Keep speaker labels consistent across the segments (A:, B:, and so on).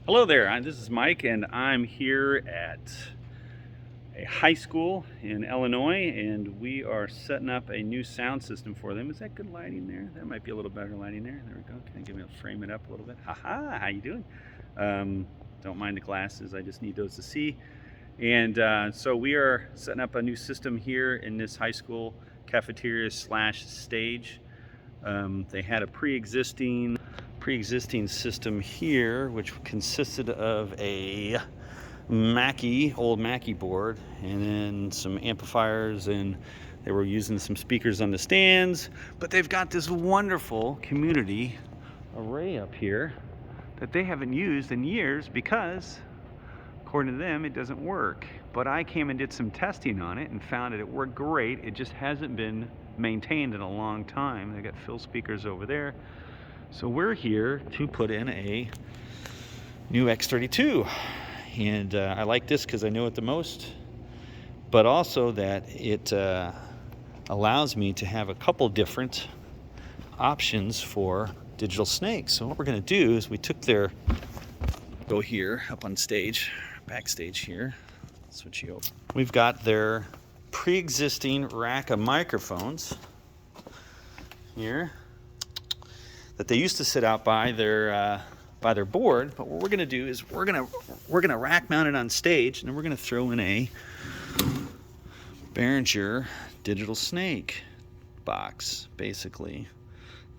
A: Hello there, this is Mike and I'm here at a high school in Illinois and we are setting up a new sound system for them. Is that good lighting there? That might be a little better lighting there. There we go. Can I give me a frame it up a little bit? Haha, how you doing? Don't mind the glasses, I just need those to see. And so we are setting up a new system here in this high school cafeteria slash stage. They had a pre-existing system here, which consisted of a old Mackie board, and then some amplifiers, and they were using some speakers on the stands. But they've got this wonderful community array up here that they haven't used in years because, according to them, it doesn't work. But I came and did some testing on it and found that it worked great. It just hasn't been maintained in a long time. They got fill speakers over there. So we're here to put in a new X32. And I like this because I know it the most, but also that it allows me to have a couple different options for digital snakes. So what we're going to do is we took their, go here up on stage, backstage here, switch you over. We've got their pre-existing rack of microphones here that they used to sit out by their board. But what we're going to do is we're going to rack mount it on stage, and then we're going to throw in a Behringer digital snake box, basically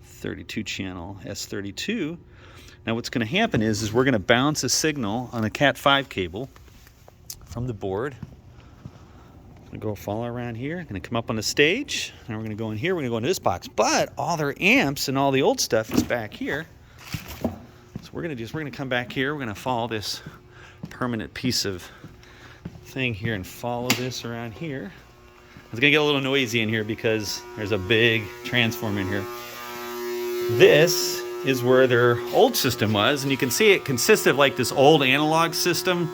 A: 32 channel S32. Now what's going to happen is we're going to bounce a signal on a Cat 5 cable from the board. I'm going to go follow around here. I'm going to come up on the stage, and we're going to go in here. We're going to go into this box. But all their amps and all the old stuff is back here. So we're going to do is we're going to come back here. We're going to follow this permanent piece of thing here and follow this around here. It's going to get a little noisy in here because there's a big transformer in here. This is where their old system was, and you can see it consists of like this old analog system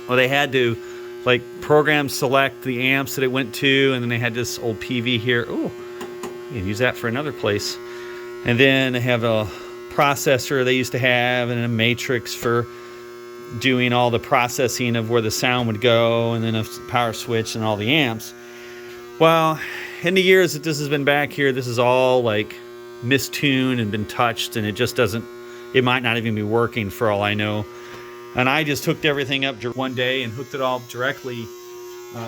A: where they had to like program select the amps that it went to, and then they had this old PV here. Ooh, you can use that for another place. And then they have a processor they used to have, and a matrix for doing all the processing of where the sound would go, and then a power switch and all the amps. Well, in the years that this has been back here, this is all like mistuned and been touched, and it just doesn't, it might not even be working for all I know. And I just hooked everything up one day and hooked it all directly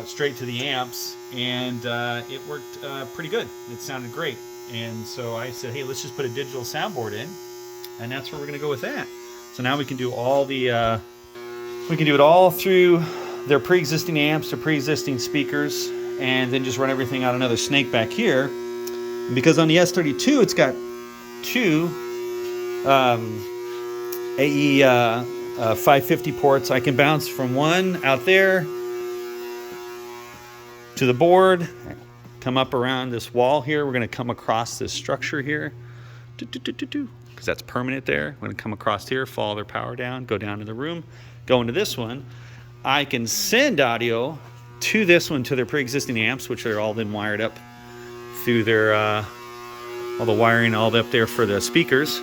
A: straight to the amps, and it worked pretty good. It sounded great. And so I said, hey, let's just put a digital soundboard in, and that's where we're going to go with that. So now we can do all the, we can do it all through their pre-existing amps, their pre-existing speakers, and then just run everything on another snake back here. And because on the S32, it's got two AE 550 ports. I can bounce from one out there to the board, come up around this wall here. We're going to come across this structure here, because that's permanent there. We're going to come across here, follow their power down, go down to the room, go into this one. I can send audio to this one, to their pre-existing amps, which are all then wired up through their all the wiring all up there for the speakers.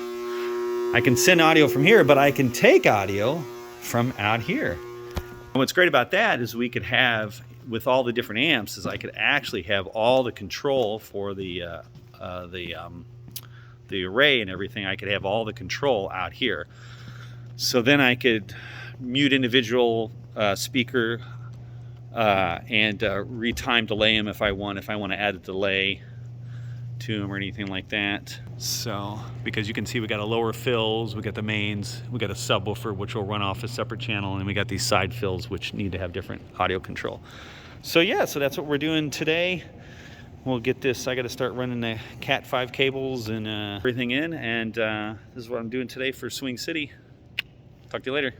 A: I can send audio from here, but I can take audio from out here. And what's great about that is we could have, with all the different amps, is I could actually have all the control for the array and everything. I could have all the control out here. So then I could mute individual speaker and retime delay them if I want to add a delay to them or anything like that. So because you can see we got a lower fills, we got the mains, we got a subwoofer which will run off a separate channel, and we got these side fills which need to have different audio control. So yeah, so that's what we're doing today. We'll get this, I got to start running the Cat 5 cables and everything in, and this is what I'm doing today for Swing City. Talk to you later.